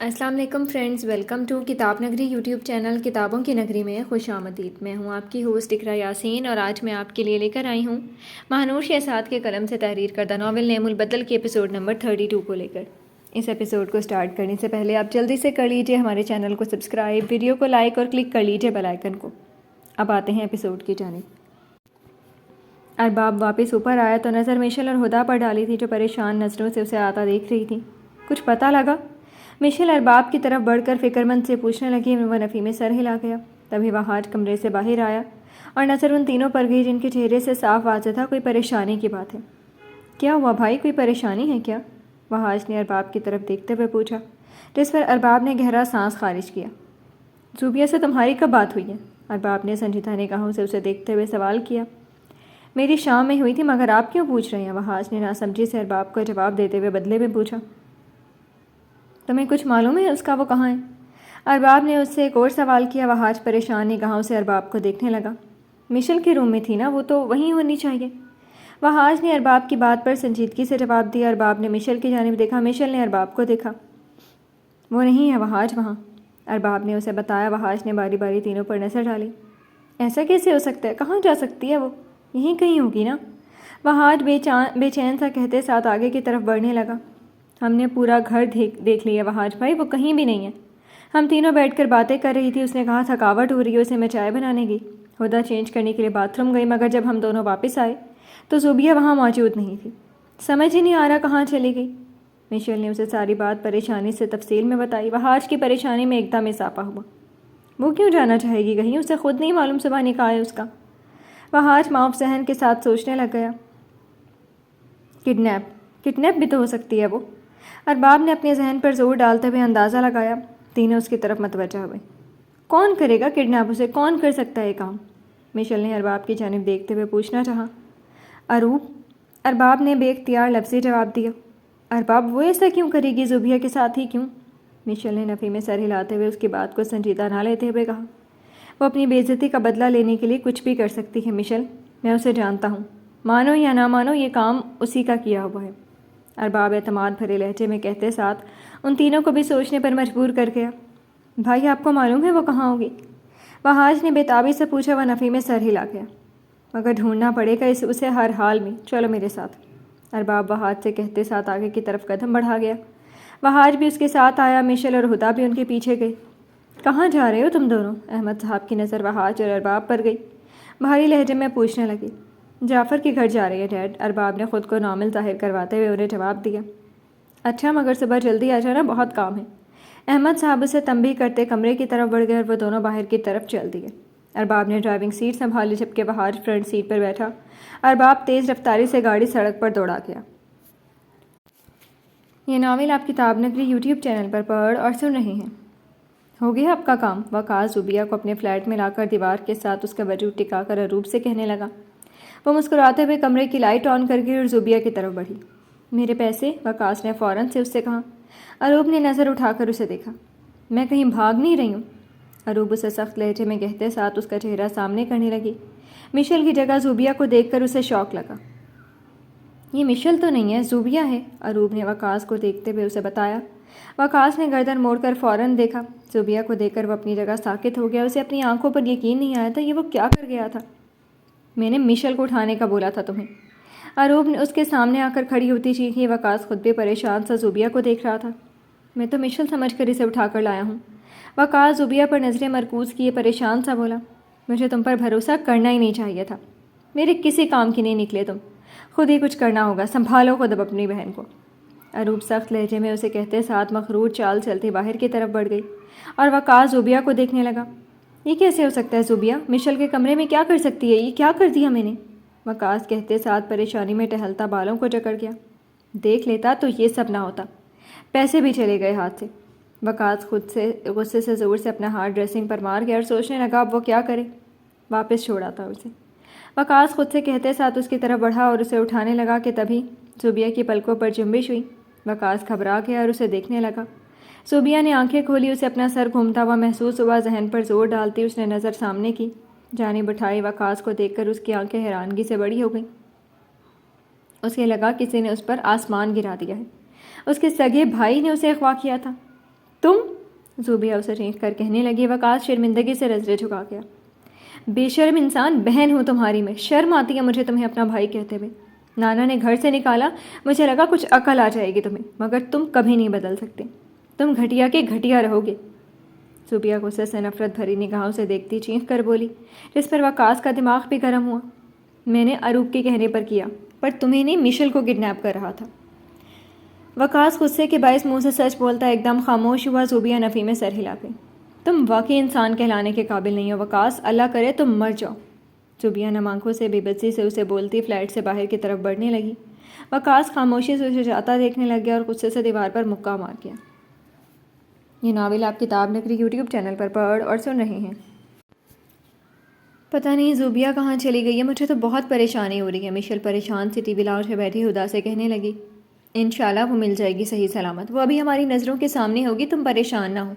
السلام علیکم friends, welcome to کتاب نگری یوٹیوب چینل کتابوں کی نگری میں خوش آمدید۔ میں ہوں آپ کی ہوسٹ اقرا یاسین اور آج میں آپ کے لیے لے کر آئی ہوں مہنور شہزاد کے قلم سے تحریر کردہ ناول نعم البدل کے ایپیسوڈ نمبر 32 کو لے کر۔ اس ایپیسوڈ کو سٹارٹ کرنے سے پہلے آپ جلدی سے کر لیجئے ہمارے چینل کو سبسکرائب، ویڈیو کو لائک اور کلک کر لیجئے بیل آئیکن کو۔ اب آتے ہیں ایپیسوڈ کی جانب۔ ارباب واپس اوپر آیا تو نظر میشل اور ہدا پر ڈالی تھی جو پریشان نظروں سے اسے آتا دیکھ رہی تھی۔ کچھ پتہ لگا؟ میشل ارباب کی طرف بڑھ کر فکر مند سے پوچھنے لگی۔ وہ نفی میں سر ہلا گیا۔ تبھی وہاج کمرے سے باہر آیا اور نظر ان تینوں پر گئی جن کے چہرے سے صاف واضح تھا کوئی پریشانی کی بات ہے۔ کیا ہوا بھائی، کوئی پریشانی ہے کیا؟ وہاج نے ارباب کی طرف دیکھتے ہوئے پوچھا، جس پر ارباب نے گہرا سانس خارج کیا۔ زوبیہ سے تمہاری کب بات ہوئی ہے؟ ارباب نے سنجیدہ نگاہوں سے اسے دیکھتے ہوئے سوال کیا۔ میری شام میں ہوئی تھی، مگر آپ کیوں پوچھ رہے ہیں؟ وہاج نے ناسمجھی سے ارباب کو جواب دیتے ہوئے بدلے میں پوچھا۔ تمہیں کچھ معلوم ہے اس کا وہ کہاں ہے؟ ارباب نے اس سے ایک اور سوال کیا۔ وہاج پریشان نگاہوں سے ارباب کو دیکھنے لگا۔ میشل کے روم میں تھی نا، وہ تو وہیں ہونی چاہیے۔ وہاج نے ارباب کی بات پر سنجیدگی سے جواب دیا۔ ارباب نے میشل کی جانب دیکھا، میشل نے ارباب کو دیکھا۔ وہ نہیں ہے وہاج وہاں، ارباب نے اسے بتایا۔ وہاج نے باری باری تینوں پر نظر ڈالی۔ ایسا کیسے ہو سکتا ہے؟ کہاں جا سکتی ہے وہ؟ یہیں کہیں ہوگی نا؟ وہاج بے چین سا کہتے ساتھ آگے کی طرف بڑھنے لگا۔ ہم نے پورا گھر دیکھ لیا وہاج بھائی، وہ کہیں بھی نہیں ہے۔ ہم تینوں بیٹھ کر باتیں کر رہی تھی، اس نے کہا تھکاوٹ ہو رہی ہے، اسے میں چائے بنانے گئی۔ ہدا چینج کرنے کے لیے باتھ روم گئی، مگر جب ہم دونوں واپس آئے تو زوبیہ وہاں موجود نہیں تھی۔ سمجھ ہی نہیں آ رہا کہاں چلی گئی۔ میشل نے اسے ساری بات پریشانی سے تفصیل میں بتائی۔ وہاج کی پریشانی میں ایک دم اضافہ ہوا۔ وہ کیوں جانا چاہے گی کہیں؟ اسے خود نہیں معلوم صبح نکاح ہے اس کا۔ وہاج معاف ذہن کے ساتھ سوچنے لگ گیا۔ کڈنیپ بھی تو ہو سکتی ہے وہ۔ ارباب نے اپنے ذہن پر زور ڈالتے ہوئے اندازہ لگایا۔ تینوں اس کی طرف متوجہ ہوئے۔ کون کرے گا کڈنیپ اسے؟ کون کر سکتا ہے یہ کام؟ میشل نے ارباب کی جانب دیکھتے ہوئے پوچھنا چاہا۔ اروپ، ارباب نے بے اختیار لفظی جواب دیا۔ ارباب وہ ایسا کیوں کرے گی؟ زوبیہ کے ساتھ ہی کیوں؟ میشل نے نفی میں سر ہلاتے ہوئے اس کی بات کو سنجیدہ نہ لیتے ہوئے کہا۔ وہ اپنی بے عزتی کا بدلہ لینے کے لیے کچھ بھی کر سکتی ہے میشل، میں اسے جانتا ہوں، مانو یا نہ مانو یہ کام اسی کا کیا ہوا ہے، ارباب اعتماد بھرے لہجے میں کہتے ساتھ ان تینوں کو بھی سوچنے پر مجبور کر گیا۔ بھائی آپ کو معلوم ہے وہ کہاں ہوگی؟ وہاج نے بےتابی سے پوچھا۔ وہ نفی میں سر ہلا گیا۔ مگر ڈھونڈنا پڑے گا اسے ہر حال میں، چلو میرے ساتھ، ارباب وہاج سے کہتے ساتھ آگے کی طرف قدم بڑھا گیا۔ وہاج بھی اس کے ساتھ آیا۔ میشل اور ہدا بھی ان کے پیچھے گئے۔ کہاں جا رہے ہو تم دونوں؟ احمد صاحب کی نظر وہاج اور ارباب پر گئی۔ بھاری لہجے میں پوچھنے لگی۔ جعفر کے گھر جا رہی ہے ڈیڈ، ارباب نے خود کو نارمل ظاہر کرواتے ہوئے انہیں جواب دیا۔ اچھا، مگر صبح جلدی آ جانا، بہت کام ہے۔ احمد صاحب اسے تنبیہ کرتے کمرے کی طرف بڑھ گئے اور وہ دونوں باہر کی طرف چل دیے۔ ارباب نے ڈرائیونگ سیٹ سنبھالی جبکہ وہاج فرنٹ سیٹ پر بیٹھا۔ ارباب تیز رفتاری سے گاڑی سڑک پر دوڑا گیا۔ یہ ناول آپ کتاب نگری یوٹیوب چینل پر پڑھ اور سن رہے ہیں۔ ہو گیا آپ کا کام؟ وقاص زوبیہ کو اپنے فلیٹ میں لا کر دیوار کے ساتھ اس کا وجود ٹکا کر اروپ سے کہنے لگا۔ وہ مسکراتے ہوئے کمرے کی لائٹ آن کر گئی اور زوبیہ کی طرف بڑھی۔ میرے پیسے؟ وقاص نے فوراً سے اس سے کہا۔ اروپ نے نظر اٹھا کر اسے دیکھا۔ میں کہیں بھاگ نہیں رہی ہوں، اروپ اسے سخت لہجے میں کہتے ساتھ اس کا چہرہ سامنے کرنے لگی۔ میشل کی جگہ زوبیہ کو دیکھ کر اسے شوق لگا۔ یہ میشل تو نہیں ہے، زوبیہ ہے، اروپ نے وقاص کو دیکھتے ہوئے اسے بتایا۔ وقاص نے گردن موڑ کر فوراً دیکھا۔ زوبیہ کو دیکھ کر وہ اپنی جگہ ساکت ہو گیا۔ اسے اپنی آنکھوں پر یقین نہیں آیا تھا، یہ وہ کیا کر گیا تھا؟ میں نے میشل کو اٹھانے کا بولا تھا تمہیں، اروپ نے اس کے سامنے آ کر کھڑی ہوتی چیخی۔ وقاص خود بھی پریشان سا زوبیہ کو دیکھ رہا تھا۔ میں تو میشل سمجھ کر اسے اٹھا کر لایا ہوں، وقاص زوبیہ پر نظریں مرکوز کیے پریشان سا بولا۔ مجھے تم پر بھروسہ کرنا ہی نہیں چاہیے تھا، میرے کسی کام کی نہیں نکلے تم، خود ہی کچھ کرنا ہوگا، سنبھالو خود اب اپنی بہن کو، اروپ سخت لہجے میں اسے کہتے ساتھ مغرور چال چلتی باہر کی طرف بڑھ گئی اور وقاص زوبیہ کو دیکھنے لگا۔ یہ کیسے ہو سکتا ہے زوبیہ؟ میشل کے کمرے میں کیا کر سکتی ہے؟ یہ کیا کر دیا میں نے؟ وقاص کہتے ساتھ پریشانی میں ٹہلتا بالوں کو جکڑ گیا۔ دیکھ لیتا تو یہ سب نہ ہوتا، پیسے بھی چلے گئے ہاتھ سے۔ وقاص خود سے غصے سے زور سے اپنا ہاتھ ڈریسنگ پر مار گیا اور سوچنے لگا اب وہ کیا کرے، واپس چھوڑا تھا اسے۔ وقاص خود سے کہتے ساتھ اس کی طرف بڑھا اور اسے اٹھانے لگا کہ تبھی زوبیہ کی پلکوں پر جنبش ہوئی۔ وقاص گھبرا گیا اور اسے دیکھنے لگا۔ زوبیہ نے آنکھیں کھولی، اسے اپنا سر گھومتا ہوا محسوس ہوا۔ ذہن پر زور ڈالتی اس نے نظر سامنے کی جانب اٹھائی۔ وقاص کو دیکھ کر اس کی آنکھیں حیرانگی سے بڑی ہو گئیں۔ اسے لگا کسی نے اس پر آسمان گرا دیا ہے، اس کے سگے بھائی نے اسے اغوا کیا تھا۔ تم؟ زوبیہ اسے چینک کر کہنے لگی۔ وقاص شرمندگی سے نظریں جھکا گیا۔ بے شرم انسان، بہن ہوں تمہاری میں، شرم آتی ہے مجھے تمہیں اپنا بھائی کہتے ہوئے۔ نانا نے گھر سے نکالا، مجھے لگا کچھ عقل آ جائے گی تمہیں، مگر تم کبھی نہیں بدل سکتے، تم گھٹیا کے گھٹیا رہو گے۔ زوبیہ غصے سے نفرت بھری نگاہوں سے دیکھتی چینک کر بولی، جس پر وقاص کا دماغ بھی گرم ہوا۔ میں نے اروپ کے کہنے پر کیا، پر تمہیں نہیں، مشل کو کڈنیپ کر رہا تھا۔ وقاص غصے کے باعث منہ سے سچ بولتا ایک دم خاموش ہوا۔ زوبیہ نفی میں سر ہلا گئی۔ تم واقعی انسان کہلانے کے قابل نہیں ہو وقاص، اللہ کرے تم مر جاؤ۔ زوبیہ نم آنکھوں سے بے بسی سے اسے بولتی فلیٹ سے باہر کی طرف بڑھنے لگی۔ وقاص خاموشی سے اسے جاتا دیکھنے لگ گیا اور غصے سے دیوار پر مکہ مار گیا۔ یہ ناول آپ کتاب نگری یوٹیوب چینل پر پڑھ اور سن رہے ہیں۔ پتہ نہیں زوبیہ کہاں چلی گئی ہے، مجھے تو بہت پریشانی ہو رہی ہے۔ مشل پریشان سی ٹی وی لاؤنج میں بیٹھی ہدا سے کہنے لگی، انشاءاللہ وہ مل جائے گی صحیح سلامت، وہ ابھی ہماری نظروں کے سامنے ہوگی، تم پریشان نہ ہو۔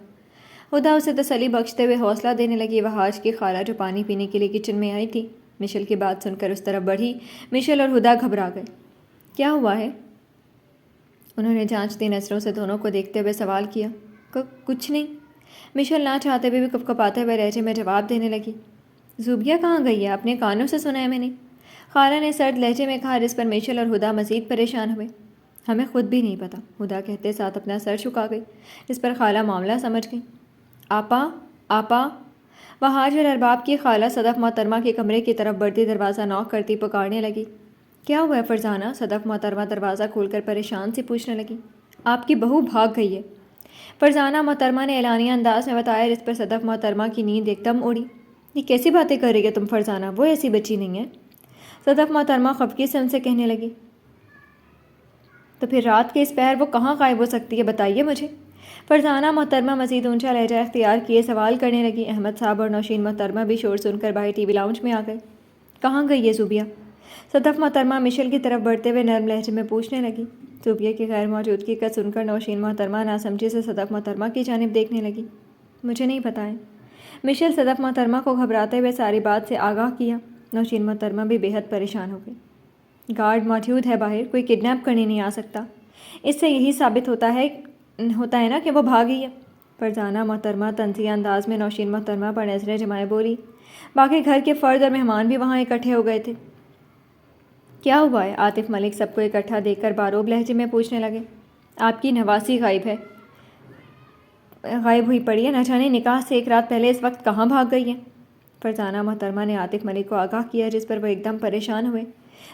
ہدا اسے تسلی بخشتے ہوئے حوصلہ دینے لگی۔ وحاج کی خالہ جو پانی پینے کے لیے کچن میں آئی تھی مشل کی بات سن کر اس طرف بڑھی۔ مشل اور ہدا گھبرا گئے۔ کیا ہوا ہے؟ انہوں نے جانچتی نظروں سے دونوں کو دیکھتے ہوئے سوال کیا۔ کچھ نہیں، مشل نہ چاہتے ہوئے بھی کپکپاتے ہوئے لہجے میں جواب دینے لگی۔ زوبیہ کہاں گئی ہے؟ اپنے کانوں سے سنا ہے میں نے، خالہ نے سرد لہجے میں کہا، جس پر مشل اور ہدا مزید پریشان ہوئے۔ ہمیں خود بھی نہیں پتا، ہدا کہتے ساتھ اپنا سر جھکا گئی، جس پر خالہ معاملہ سمجھ گئی۔ آپا آپا، وحاج اور ارباب کی خالہ صدف محترمہ کے کمرے کی طرف بڑھتی دروازہ نوک کرتی پکارنے لگی۔ کیا ہوا ہے فرزانہ؟ صدف محترمہ دروازہ کھول کر پریشان سی پوچھنے لگی۔ آپ کی بہو بھاگ گئی ہے، فرزانہ محترمہ نے اعلانیہ انداز میں بتایا، جس پر صدف محترمہ کی نیند ایک دم اڑی۔ یہ کیسی باتیں کر رہی ہے تم فرزانہ، وہ ایسی بچی نہیں ہے۔ صدف محترمہ خفگی سے ان سے کہنے لگی۔ تو پھر رات کے اس پہر وہ کہاں غائب ہو سکتی ہے، بتائیے مجھے۔ فرزانہ محترمہ مزید اونچا لہجہ اختیار کیے سوال کرنے لگی۔ احمد صاحب اور نوشین محترمہ بھی شور سن کر باہر ٹی وی لاؤنج میں آ گئے۔ کہاں گئی ہے زوبیہ؟ صدف محترمہ مشل کی طرف بڑھتے ہوئے نرم لہجے میں پوچھنے لگی۔ زوبیہ کی غیر موجودگی کا سن کر نوشین محترمہ ناسمجھی سے صدف محترمہ کی جانب دیکھنے لگی۔ مجھے نہیں پتہ ہے۔ مشل صدف محترمہ کو گھبراتے ہوئے ساری بات سے آگاہ کیا۔ نوشین محترمہ بھی بے حد پریشان ہو گئی۔ گارڈ موجود ہے باہر، کوئی کڈنیپ کرنے نہیں آ سکتا، اس سے یہی ثابت ہوتا ہے نا کہ وہ بھاگی ہے۔ فرزانہ محترمہ طنزیہ انداز میں نوشین محترمہ پر نظریں جمائے بولی۔ باقی گھر کے فرد اور مہمان بھی وہاں اکٹھے ہو گئے تھے۔ کیا ہوا ہے؟ عاطف ملک سب کو اکٹھا دیکھ کر باروب لہجے میں پوچھنے لگے۔ آپ کی نواسی غائب ہوئی پڑی ہے، نہ جانے نکاح سے ایک رات پہلے اس وقت کہاں بھاگ گئی ہے۔ فرزانہ محترمہ نے عاطف ملک کو آگاہ کیا، جس پر وہ ایک دم پریشان ہوئے۔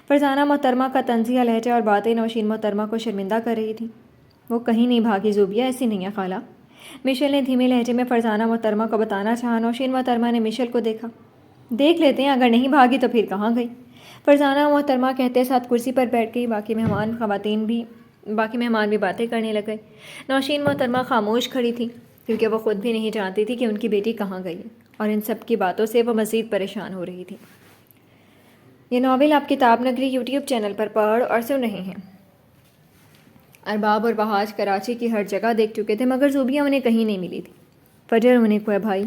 فرزانہ محترمہ کا طنزیہ لہجہ اور باتیں نوشین محترمہ کو شرمندہ کر رہی تھی۔ وہ کہیں نہیں بھاگی زوبیہ، ایسی نہیں ہے خالہ، مشل نے دھیمے لہجے میں فرزانہ محترمہ کو بتانا چاہا۔ نوشین محترمہ نے مشل کو دیکھا۔ دیکھ لیتے ہیں، اگر نہیں بھاگی تو پھر کہاں گئی؟ فرزانہ محترمہ کہتے ساتھ کرسی پر بیٹھ گئی۔ باقی مہمان بھی باتیں کرنے لگ گئے۔ نوشین محترمہ خاموش کھڑی تھی، کیونکہ وہ خود بھی نہیں جانتی تھی کہ ان کی بیٹی کہاں گئی ہے، اور ان سب کی باتوں سے وہ مزید پریشان ہو رہی تھی۔ یہ ناول آپ کتاب نگری یوٹیوب چینل پر پڑھ اور سن رہے ہیں۔ ارباب اور وحاج کراچی کی ہر جگہ دیکھ چکے تھے، مگر زوبیہ انہیں کہیں نہیں ملی تھی۔ فجر ہونے کو ہے بھائی،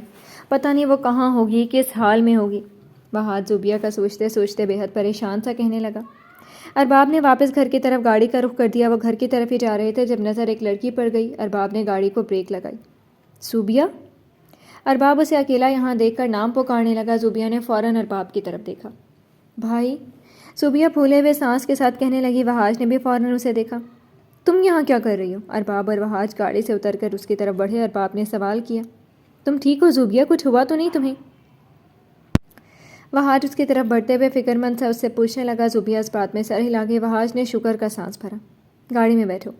پتہ نہیں وہ کہاں ہوگی، کس حال میں ہوگی۔ وحاج زوبیہ کا سوچتے سوچتے بے حد پریشان سا کہنے لگا۔ ارباب نے واپس گھر کی طرف گاڑی کا رخ کر دیا۔ وہ گھر کی طرف ہی جا رہے تھے جب نظر ایک لڑکی پڑ گئی۔ ارباب نے گاڑی کو بریک لگائی۔ زوبیہ؟ ارباب اسے اکیلا یہاں دیکھ کر نام پکارنے لگا۔ زوبیہ نے فوراً ارباب کی طرف دیکھا۔ بھائی؟ زوبیہ پھولے ہوئے سانس کے ساتھ کہنے لگی۔ وحاج نے بھی فوراً اسے دیکھا۔ تم یہاں کیا کر رہی ہو؟ ارباب اور وحاج گاڑی سے اتر کر اس کی طرف بڑھے۔ ارباب نے سوال کیا۔ تم ٹھیک ہو زوبیہ؟ کچھ ہوا تو نہیں تمہیں؟ وحاج اس کی طرف بڑھتے ہوئے فکر مند سے اس سے پوچھنے لگا۔ زوبیہ اس بات میں سر ہلا گئی۔ وحاج نے شکر کا سانس بھرا۔ گاڑی میں بیٹھو،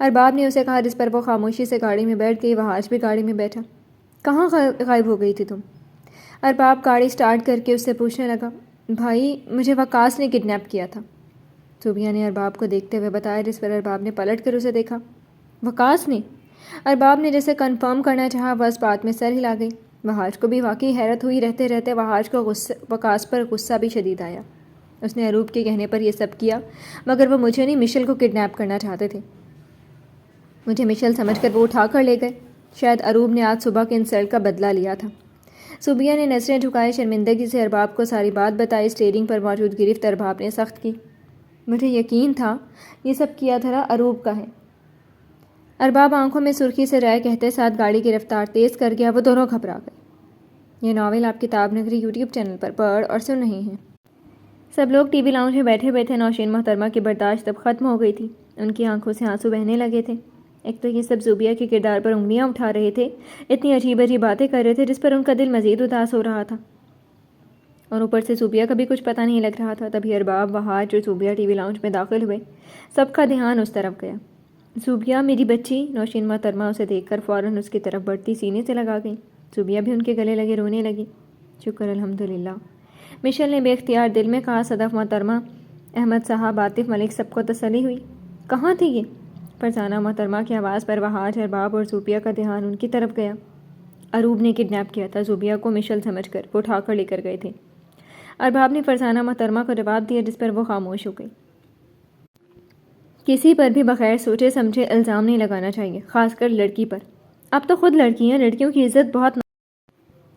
ارباب نے اسے کہا، جس پر وہ خاموشی سے گاڑی میں بیٹھ گئی۔ وحاج بھی گاڑی میں بیٹھا۔ کہاں غائب ہو گئی تھی تم؟ ارباب گاڑی سٹارٹ کر کے اس سے پوچھنے لگا۔ بھائی، مجھے وقاص نے کڈنیپ کیا تھا، زوبیہ نے ارباب کو دیکھتے ہوئے بتایا، جس پر ارباب نے پلٹ کر اسے دیکھا۔ وقاص نے؟ ارباب نے جیسے کنفرم کرنا چاہا، وہ اس بات میں سر ہلا گئی۔ وحاج کو بھی واقعی حیرت ہوئی۔ رہتے رہتے وحاج کو وقاص پر غصہ بھی شدید آیا۔ اس نے اروپ کے کہنے پر یہ سب کیا، مگر وہ مجھے نہیں، مشل کو کڈنیپ کرنا چاہتے تھے۔ مجھے مشل سمجھ کر وہ اٹھا کر لے گئے۔ شاید اروپ نے آج صبح کے انسلٹ کا بدلہ لیا تھا۔ زوبیہ نے نظریں جھکائے شرمندگی سے ارباب کو ساری بات بتائی۔ اسٹیئرنگ پر موجود گرفت ارباب نے سخت کی۔ مجھے یقین تھا یہ سب کیا دھرا اروپ کا ہے۔ ارباب آنکھوں میں سرخی سے رائے کہتے ساتھ گاڑی کی رفتار تیز کر گیا. وہ دونوں گھبرا گئے. یہ ناول آپ کتاب نگری یوٹیوب چینل پر پڑھ اور سن رہے ہیں. سب لوگ ٹی وی لاؤنج میں بیٹھے ہوئے تھے. نوشین محترمہ کی برداشت اب ختم ہو گئی تھی. ان کی آنکھوں سے آنسو بہنے لگے تھے. ایک تو یہ سب زوبیہ کے کردار پر انگلیاں اٹھا رہے تھے, اتنی عجیب عجیب باتیں کر رہے تھے جس پر ان کا دل مزید اداس ہو رہا تھا, اور اوپر سے زوبیہ کا بھی کچھ پتہ نہیں لگ رہا تھا. تبھی ارباب وہاج اور زوبیہ ٹی وی لاؤنج میں داخل ہوئے. سب کا دھیان اس طرف گیا. زوبیہ میری بچی. نوشین محترمہ اسے دیکھ کر فوراً اس کی طرف بڑھتی سینے سے لگا گئی. زوبیہ بھی ان کے گلے لگے رونے لگی. شکر الحمدللہ, مشل نے بے اختیار دل میں کہا. صدف محترمہ, احمد صاحب, عاطف ملک, سب کو تسلی ہوئی. کہاں تھی یہ؟ فرزانہ محترمہ کی آواز پر وہاج, ارباب اور زوبیہ کا دھیان ان کی طرف گیا. اروب نے کڈنیپ کیا تھا زوبیہ کو مشل سمجھ کر. وہ اٹھا کر لے کر گئے تھے. ارباب نے فرزانہ محترمہ کو جواب دیا, جس پر وہ خاموش ہو گئی. کسی پر بھی بغیر سوچے سمجھے الزام نہیں لگانا چاہیے, خاص کر لڑکی پر. اب تو خود لڑکی ہیں, لڑکیوں کی عزت بہت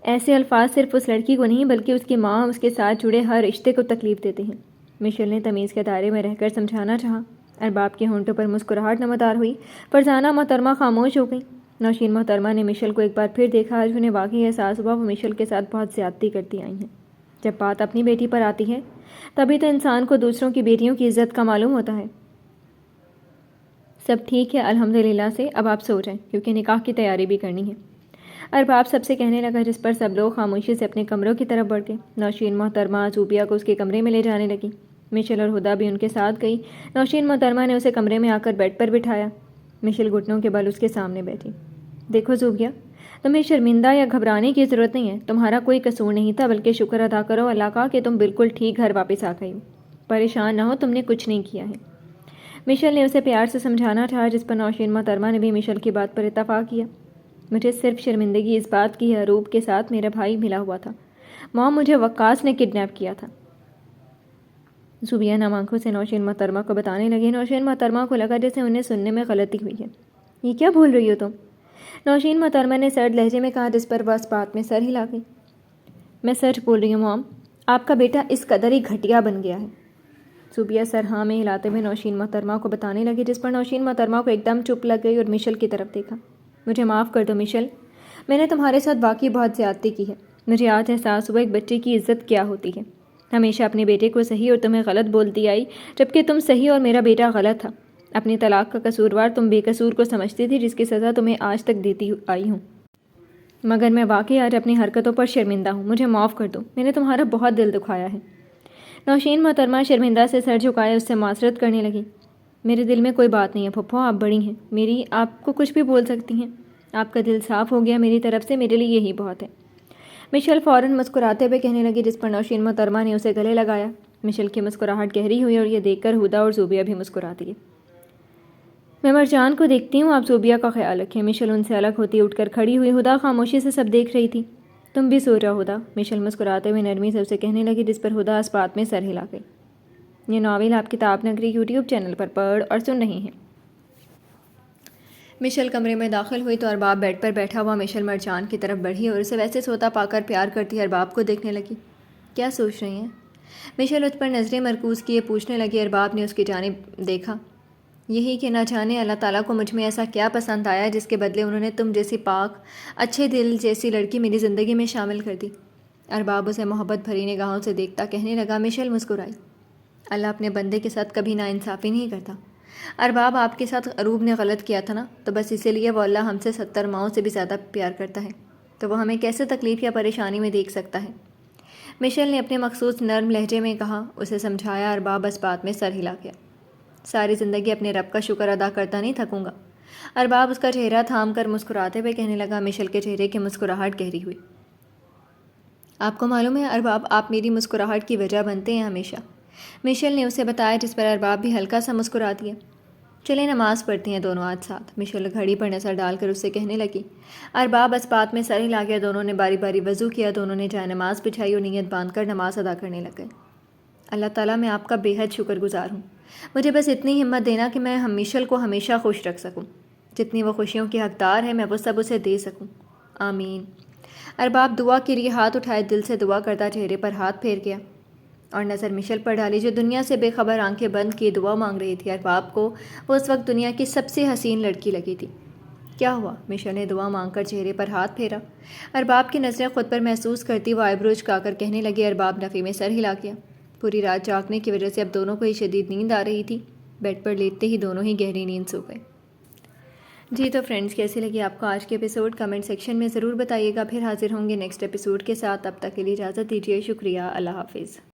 ایسے الفاظ صرف اس لڑکی کو نہیں بلکہ اس کی ماں, اس کے ساتھ جڑے ہر رشتے کو تکلیف دیتے ہیں. مشل نے تمیز کے دائرے میں رہ کر سمجھانا چاہا. ارباب کے ہونٹوں پر مسکراہٹ نمودار ہوئی. فرزانہ محترمہ خاموش ہو گئی. نوشین محترمہ نے مشل کو ایک بار پھر دیکھا. آج انہیں واقعی احساس ہوا وہ مشل کے ساتھ بہت زیادتی کرتی آئی ہیں. جب بات اپنی بیٹی پر آتی ہے تبھی تو انسان کو دوسروں کی بیٹیوں کی عزت کا معلوم ہوتا ہے. سب ٹھیک ہے الحمدللہ سے, اب آپ سو جائیں کیونکہ نکاح کی تیاری بھی کرنی ہے. ارباب سب سے کہنے لگا, جس پر سب لوگ خاموشی سے اپنے کمروں کی طرف بڑھ گئے. نوشین محترمہ زوبیہ کو اس کے کمرے میں لے جانے لگی. مشل اور ہدا بھی ان کے ساتھ گئی. نوشین محترمہ نے اسے کمرے میں آ کر بیڈ پر بٹھایا. مشل گھٹنوں کے بل اس کے سامنے بیٹھی. دیکھو زوبیہ, تمہیں شرمندہ یا گھبرانے کی ضرورت نہیں ہے. تمہارا کوئی قصور نہیں تھا, بلکہ شکر ادا کرو اللہ کا کہ تم بالکل ٹھیک گھر واپس آ گئی ہو. پریشان نہ ہو, تم نے کچھ نہیں کیا ہے. مشل نے اسے پیار سے سمجھانا چاہا, جس پر نوشین محترمہ نے بھی مشل کی بات پر اتفاق کیا. مجھے صرف شرمندگی اس بات کی ہے اروب کے ساتھ میرا بھائی ملا ہوا تھا. ماں, مجھے وقاص نے کڈنیپ کیا تھا. زوبیہ نم آنکھوں سے نوشین محترمہ کو بتانے لگی. نوشین محترمہ کو لگا جیسے انہیں سننے میں غلطی ہوئی ہے. یہ کیا بول رہی ہو تم؟ نوشین محترمہ نے سرد لہجے میں کہا, جس پر وہ اس بات میں سر ہلا گئی. میں سچ بول رہی ہوں مام, آپ کا بیٹا اس قدر ہی گھٹیا بن گیا ہے. زوبیہ سر ہاں میں ہلاتے ہوئے نوشین محترمہ کو بتانے لگی, جس پر نوشین محترمہ کو ایک دم چپ لگ گئی اور مشل کی طرف دیکھا. مجھے معاف کر دو مشل, میں نے تمہارے ساتھ واقعی بہت زیادتی کی ہے. مجھے آج احساس ہوا ایک بچے کی عزت کیا ہوتی ہے. ہمیشہ اپنے بیٹے کو صحیح اور تمہیں غلط بولتی آئی, جبکہ تم صحیح اور میرا بیٹا غلط تھا. اپنی طلاق کا قصوروار تم بے قصور کو سمجھتی تھی, جس کی سزا تمہیں آج تک دیتی آئی ہوں. مگر میں واقعی آج اپنی حرکتوں پر شرمندہ ہوں. مجھے معاف کر دو, میں نے تمہارا بہت دل دکھایا ہے. نوشین محترمہ شرمندہ سے سر جھکائے اس سے معذرت کرنے لگی. میرے دل میں کوئی بات نہیں ہے پھپھو, آپ بڑی ہیں, میری آپ کو کچھ بھی بول سکتی ہیں. آپ کا دل صاف ہو گیا میری طرف سے, میرے لیے یہی بہت ہے. مشل فوراً مسکراتے ہوئے کہنے لگی, جس پر نوشین محترمہ نے اسے گلے لگایا. مشل کی مسکراہٹ گہری ہوئی اور یہ دیکھ کر ہدا اور زوبیہ بھی مسکرا دیے. میں مرجان کو دیکھتی ہوں, آپ زوبیہ کا خیال رکھیں. مشل ان سے الگ ہوتی اٹھ کر کھڑی ہوئی. ہدا خاموشی سے سب دیکھ رہی تھی. تم بھی سو جاؤ ہدا, مشل مسکراتے ہوئے نرمی سے اسے کہنے لگی, جس پر ہدا اس بات میں سر ہلا گئی. یہ ناول آپ کتاب نگری یوٹیوب چینل پر پڑھ اور سن رہے ہیں. مشل کمرے میں داخل ہوئی تو ارباب بیڈ پر بیٹھا ہوا. مشل مرجان کی طرف بڑھی اور اسے ویسے سوتا پا کر پیار کرتی ارباب کو دیکھنے لگی. کیا سوچ رہی ہیں؟ مشل اس پر نظریں مرکوز کیے پوچھنے لگی. ارباب نے اس کی جانب دیکھا. یہی کہ نہ جانے اللہ تعالیٰ کو مجھ میں ایسا کیا پسند آیا جس کے بدلے انہوں نے تم جیسی پاک اچھے دل جیسی لڑکی میری زندگی میں شامل کر دی. ارباب اسے محبت بھری نگاہوں سے دیکھتا کہنے لگا. مشل مسکرائی. اللہ اپنے بندے کے ساتھ کبھی ناانصافی نہیں کرتا. ارباب, آپ کے ساتھ اروب نے غلط کیا تھا نا, تو بس اسی لیے وہ اللہ ہم سے 70 ماؤں سے بھی زیادہ پیار کرتا ہے, تو وہ ہمیں کیسے تکلیف یا پریشانی میں دیکھ سکتا ہے. مشل نے اپنے مخصوص نرم لہجے میں کہا. اسے سمجھایا. ارباب اس بات میں سر ہلا گیا. ساری زندگی اپنے رب کا شکر ادا کرتا نہیں تھکوں گا. ارباب اس کا چہرہ تھام کر مسکراتے ہوئے کہنے لگا. مشل کے چہرے کی مسکراہٹ گہری ہوئی. آپ کو معلوم ہے ارباب, آپ میری مسکراہٹ کی وجہ بنتے ہیں ہمیشہ. مشل نے اسے بتایا, جس پر ارباب بھی ہلکا سا مسکرا دیا. چلیں نماز پڑھتی ہیں دونوں آج ساتھ. مشل گھڑی پر نظر ڈال کر اس سے کہنے لگی. ارباب اس بات میں سر ہلا گیا. دونوں نے باری باری وضو کیا. دونوں نے جائے نماز بچھائی اور نیت باندھ کر نماز ادا کرنے لگ گئے. اللہ تعالیٰ, میں آپ کا بے حد شکر گزار ہوں. مجھے بس اتنی ہمت دینا کہ میں مشل کو ہمیشہ خوش رکھ سکوں. جتنی وہ خوشیوں کی حقدار ہے میں وہ سب اسے دے سکوں. آمین. ارباب دعا کے لیے ہاتھ اٹھائے, دل سے دعا کرتا چہرے پر ہاتھ پھیر گیا. اور نظر مشل پر ڈالی جو دنیا سے بے خبر آنکھیں بند کیے دعا مانگ رہی تھی۔ ارباب کو وہ اس وقت دنیا کی سب سے حسین لڑکی لگی تھی۔ کیا ہوا؟ مشل نے دعا مانگ کر چہرے پر ہاتھ پھیرا۔ ارباب کی نظریں خود پر محسوس کرتی وہ آئیبرو جھکا کر کہنے لگی۔ ارباب نفی میں سر ہلا گیا۔ پوری رات جاگنے کی وجہ سے اب دونوں کو ہی شدید نیند آ رہی تھی۔ بیڈ پر لیٹتے ہی دونوں ہی گہری نیند سو گئے۔ جی تو فرینڈز، کیسی لگی آپ کو آج کے ایپیسوڈ؟ کمنٹ سیکشن میں ضرور بتائیے گا۔ پھر حاضر ہوں گے نیکسٹ ایپیسوڈ کے ساتھ۔ تب تک کے لیے اجازت دیجیے۔ شکریہ۔ اللہ حافظ۔